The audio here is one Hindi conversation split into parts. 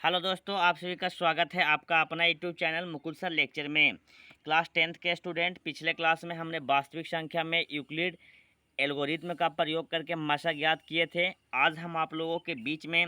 हेलो दोस्तों, आप सभी का स्वागत है आपका अपना YouTube channel Mukul sir lecture में। क्लास 10th के स्टूडेंट, पिछले क्लास में हमने वास्तविक संख्या में यूक्लिड एल्गोरिथ्म का प्रयोग करके मासा ज्ञात किए थे। आज हम आप लोगों के बीच में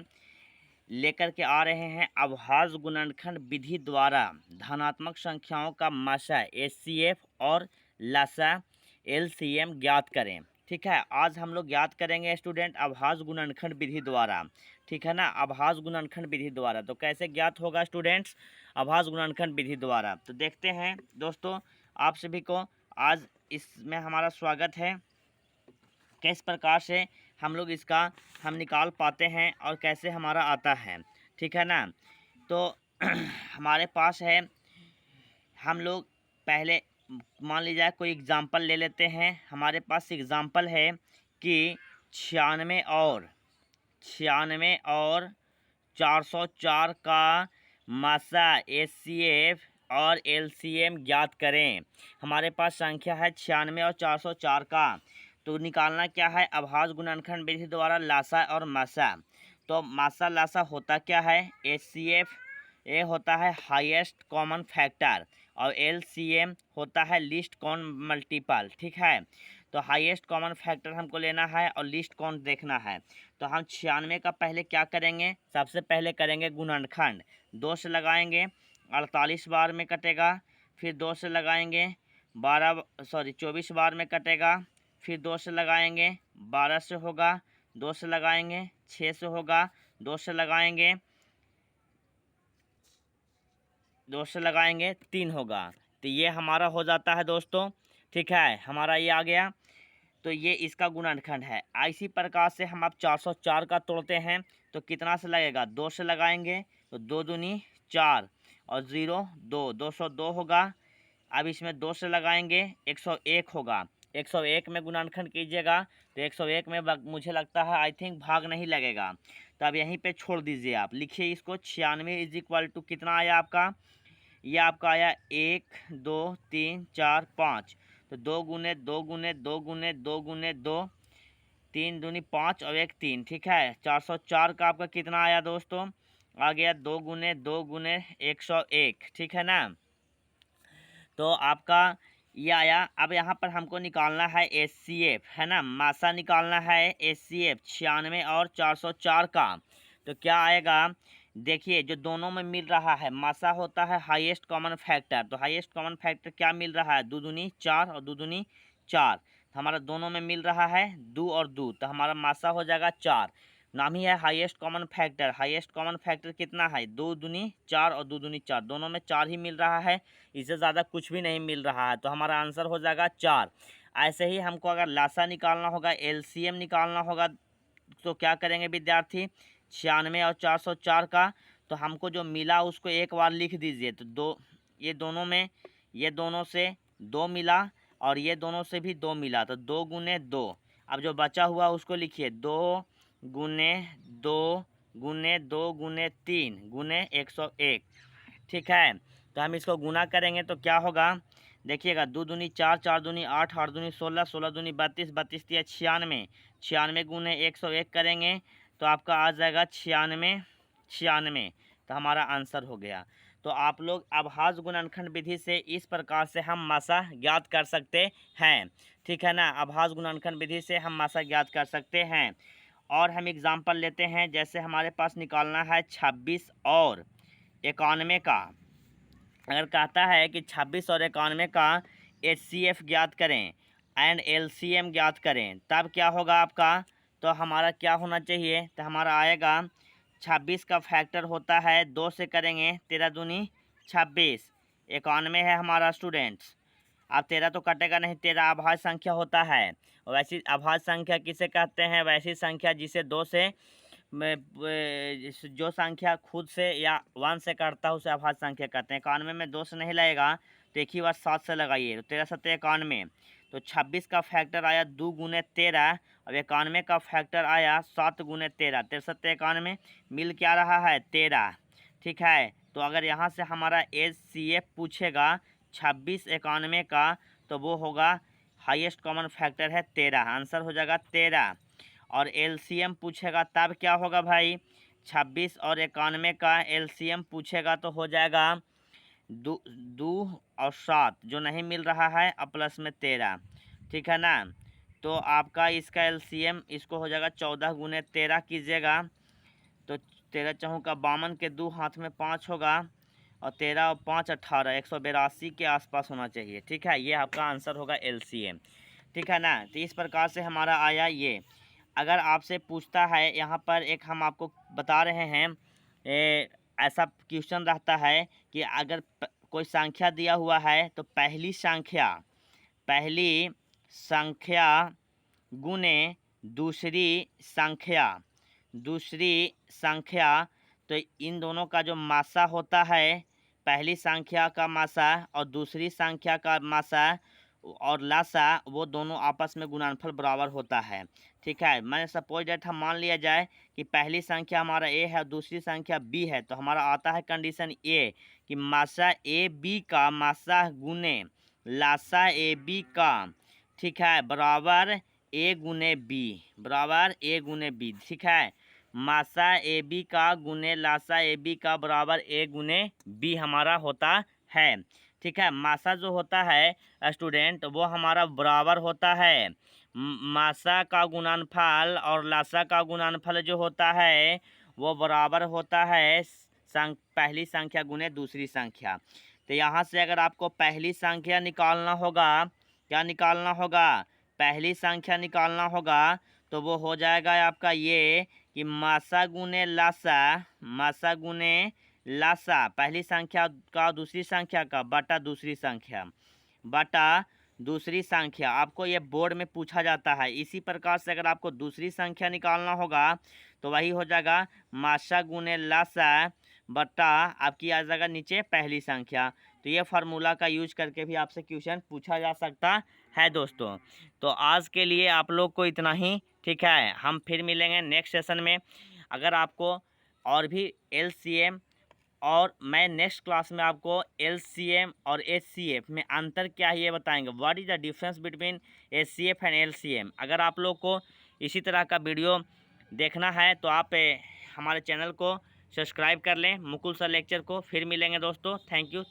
लेकर के आ रहे हैं अभाज्य गुणनखंड विधि द्वारा धनात्मक संख्याओं का मासा एचसीएफ और लसा एलसीएम ज्ञात करें। ठीक है, आज हम लोग ज्ञात करेंगे स्टूडेंट अभाज्य गुणनखंड विधि द्वारा। ठीक है ना, अभाज्य गुणनखंड विधि द्वारा। तो कैसे ज्ञात होगा स्टूडेंट्स अभाज्य गुणनखंड विधि द्वारा? तो देखते हैं दोस्तों, आप सभी को आज इसमें हमारा स्वागत है। किस प्रकार से हम लोग इसका हम निकाल पाते हैं और कैसे हमारा आता है, ठीक है ना। तो हमारे पास है, हम लोग पहले मान लीजिए कोई एग्ज़ाम्पल ले लेते हैं। हमारे पास एग्ज़ाम्पल है कि 96 और 404 का मासा एचसीएफ और एलसीएम ज्ञात करें। हमारे पास संख्या है 96 और 404 का। तो निकालना क्या है? अभाज्य गुणनखंड विधि द्वारा लासा और मासा। तो मासा लासा होता क्या है? एचसीएफ ये होता है हाईएस्ट कॉमन फैक्टर और एलसीएम होता है लीस्ट कॉमन मल्टीपल। ठीक है, तो हाईएस्ट कॉमन फैक्टर हमको लेना है और लीस्ट कॉमन देखना है। तो हम 96 का पहले क्या करेंगे? सबसे पहले करेंगे गुणनखंड। 2 से लगाएंगे 48 बार में कटेगा, फिर 2 से लगाएंगे 24 बार में कटेगा, फिर 2 से लगाएंगे 12 से होगा, 2 से लगाएंगे 6 से होगा, 2 से लगाएंगे 3 होगा। तो ये हमारा हो जाता है दोस्तों। ठीक है, हमारा ये आ गया। तो ये इसका गुणनखंड है। इसी प्रकार से हम अब 404 का तोड़ते हैं तो कितना से लगेगा? 2 से लगाएंगे तो 2 दूनी 4 और 0 2, 202 होगा। अब इसमें 2 से लगाएंगे 101 होगा। 101 में गुणनखंड कीजिएगा तो 101 में मुझे लगता है आई थिंक भाग नहीं लगेगा, तो अब यहीं पे छोड़ दीजिए। आप लिखिए इसको 96 इज इक्वल टू कितना आया आपका? ये आपका आया 1 2 3 4 5। तो 2 गुने 2 गुने 2 गुने 2 गुने 2, 3 दूनी 5 और 1 3। ठीक है, 404 का आपका कितना आया दोस्तों? आ गया 2 गुने 2 गुने 101। ठीक है ना, तो आपका ये आया। अब यहाँ पर हमको निकालना है एचसीएफ, है ना, मासा निकालना है एचसीएफ 96 और 404 का। तो क्या आएगा? देखिए, जो दोनों में मिल रहा है मासा होता है हाईएस्ट कॉमन फैक्टर। तो हाईएस्ट कॉमन फैक्टर क्या मिल रहा है? 2 दूनी 4 और 2 दूनी 4। तो हमारा दोनों में मिल रहा है 2 और 2, तो हमारा मासा हो जाएगा 4। नाम ही है highest common factor. Highest common factor कितना है? 2 दूनी 4 और 2 दूनी 4, दोनों में 4 ही मिल रहा है, इससे ज़्यादा कुछ भी नहीं मिल रहा है। तो हमारा आंसर हो जाएगा 4। ऐसे ही हमको अगर लासा निकालना होगा, एलसीएम निकालना होगा, तो क्या करेंगे विद्यार्थी? 96 और 404 का। तो हमको जो मिला उसको एक बार लिख दीजिए। तो ये दोनों में, ये दोनों से 2 मिला और ये दोनों से भी 2 मिला, तो 2 गुने 2। अब जो बचा हुआ उसको लिखिए 2 गुने 2 गुने 2 गुने 3 गुने 101। ठीक है, तो हम इसको गुना करेंगे तो क्या होगा? देखिएगा, 2 दूनी 4, 4 दूनी 8, 8 दूनी 16, 16 दूनी 32, 32 तिया 96, 96 गुने 101 करेंगे तो आपका आ जाएगा 96 96। तो हमारा आंसर हो गया। तो आप लोग अभाज्य गुणनखंड विधि से इस प्रकार से हम मासा ज्ञात कर सकते हैं। ठीक है ना, अभाज्य गुणनखंड विधि से हम मासा ज्ञात कर सकते हैं। और हम एग्जाम्पल लेते हैं, जैसे हमारे पास निकालना है 26 और 91 का। अगर कहता है कि 26 और 91 का एचसीएफ ज्ञात करें एंड एलसीएम ज्ञात करें, तब क्या होगा आपका? तो हमारा क्या होना चाहिए? तो हमारा आएगा 26 का फैक्टर होता है 2 से करेंगे 13 दूनी 26, 91 है हमारा स्टूडेंट्स। अब 13 तो कटेगा नहीं, 13 अभाज्य संख्या होता है। वैसी अभाज्य संख्या किसे कहते हैं? वैसी संख्या जिसे 2 से जो संख्या खुद से या 1 से कटता है उसे अभाज्य संख्या कहते हैं। 91 में 2 से नहीं लगेगा तो एक ही बार 7 से लगाइए, तो 13 7 91। तो 26 का फैक्टर आया 2 गुने 13 और 91 का फैक्टर आया 7 गुने 13, 13 7 91, मिल क्या रहा है? 13। ठीक है, तो अगर यहाँ से हमारा एचसीएफ पूछेगा 26 91 का तो वो होगा हाईएस्ट कॉमन फैक्टर है 13, आंसर हो जाएगा 13। और एलसीएम पूछेगा तब क्या होगा भाई? 26 और 91 का एलसीएम पूछेगा तो हो जाएगा 2 और 7 जो नहीं मिल रहा है, और प्लस में 13, ठीक है ना। तो आपका इसका एलसीएम इसको हो जाएगा 14 गुने 13 कीजिएगा तो 13 चौक का 52 के 2 हाथ में 5 होगा, और 13 और 5 18, 182 के आसपास होना चाहिए, ठीक है। ये आपका आंसर होगा एलसीएम, ठीक है ना। तो इस प्रकार से हमारा आया ये। अगर आपसे पूछता है यहाँ पर, एक हम आपको बता रहे हैं, ऐसा क्वेश्चन रहता है कि अगर कोई संख्या दिया हुआ है तो पहली संख्या गुने दूसरी संख्या, तो इन दोनों का जो मासा होता है, पहली संख्या का मासा और दूसरी संख्या का मासा और लासा, वो दोनों आपस में गुणनफल बराबर होता है, ठीक है। मैं सपोज डेट हम मान लिया जाए कि पहली संख्या हमारा ए है और दूसरी संख्या बी है, तो हमारा आता है कंडीशन ए कि मासा ए बी का मासा गुने लासा ए बी का, ठीक है, बराबर ए गुने बी, ठीक है। मासा ए बी का गुने लासा ए बी का बराबर ए गुने बी हमारा होता है, ठीक है। मासा जो होता है स्टूडेंट, वो हमारा बराबर होता है मासा का गुणनफल, और लासा का गुणनफल जो होता है वो बराबर होता है पहली संख्या गुने दूसरी संख्या। तो यहाँ से अगर आपको पहली संख्या निकालना होगा, क्या निकालना होगा, पहली संख्या निकालना होगा, तो वो हो जाएगा आपका ये कि मासा गुने लासा पहली संख्या का दूसरी संख्या का बटा दूसरी संख्या। आपको ये बोर्ड में पूछा जाता है। इसी प्रकार से अगर आपको दूसरी संख्या निकालना होगा तो वही हो जाएगा मासा गुने लासा बटा आपकी आ जाएगा नीचे पहली संख्या। तो ये फार्मूला का यूज करके भी आपसे क्वेश्चन पूछा जा सकता है दोस्तों। तो आज के लिए आप लोग को इतना ही, ठीक है। हम फिर मिलेंगे नेक्स्ट सेशन में। अगर आपको और भी एलसीएम, और मैं नेक्स्ट क्लास में आपको एलसीएम और एचसीएफ में अंतर क्या है ये बताएंगे, what is the difference between HCF and LCM. अगर आप लोग को इसी तरह का वीडियो देखना है तो आप हमारे चैनल को सब्सक्राइब कर लें, मुकुल सर लेक्चर को। फिर मिलेंगे दोस्तों, थैंक यू।